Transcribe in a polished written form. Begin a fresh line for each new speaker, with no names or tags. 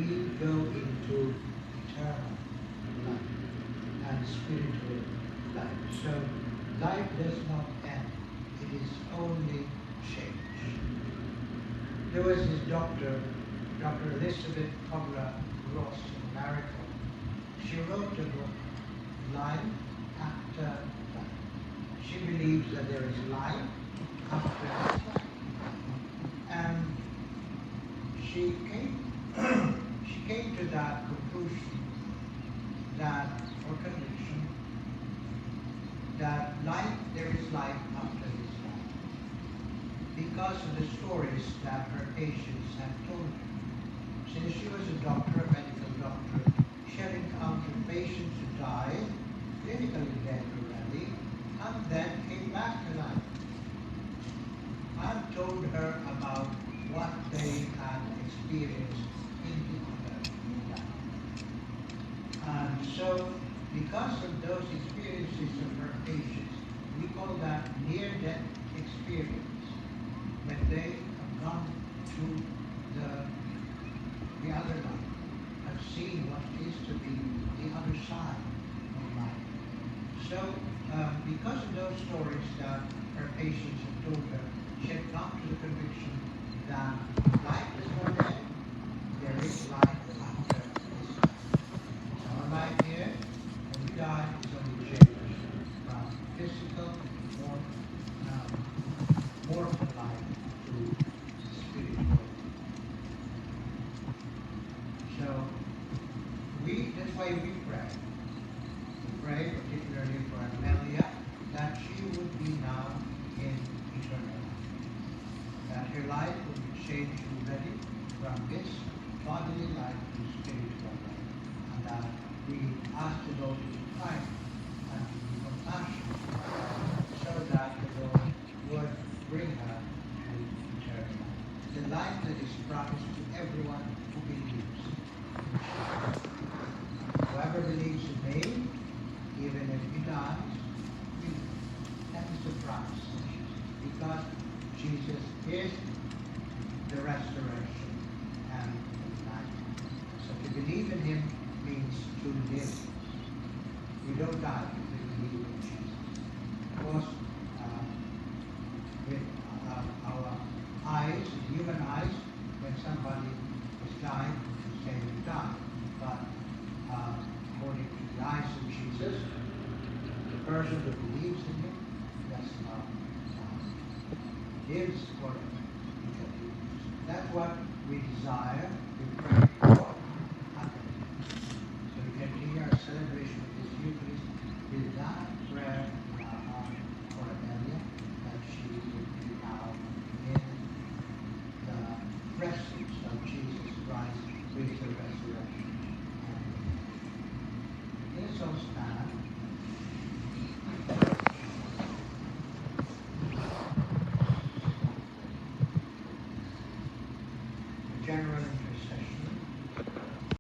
we go into eternal life and spiritual life. So life does not end. It is only change. There was this doctor, Dr. Elizabeth Kubler-Ross in America. She wrote a book, Life After Life. She believes that there is life after life. And she came to that conclusion, that, or conviction, that there is life after this life. Because of the stories that her patients had told her. Since she was a doctor, a medical doctor, she had encountered patients who died, clinically dead already, and then came back to life. And told her about what they had experienced in the other life. And so, because of those experiences of her patients, we call that near-death experience, when they have gone through the other life, have seen what it is to be the other side of life. So, because of those stories that her patients had told her, she had come to the conviction that life is not dead. There is life after this life. Our life here, when we die, is only changed from physical, mortal life to spiritual. So, that's why we pray. We pray particularly for Amelia, that she would be now in eternal life. That her life would be changed already from this bodily life to spiritual life. And that we ask the Lord to be kind and to be compassionate, so that the Lord would bring her to eternal life. The life that is promised to everyone who believes. Whoever believes in me, even if he dies, will live. That is the promise of Jesus. Because Jesus is the resurrection and the life. So to believe in him means to live. We don't die if we believe in Jesus. Of course, with our eyes, human eyes, when somebody is dying, we say they died. But according to the eyes of Jesus, the person who believes in him does not die. Lives forever. That's what we desire. We pray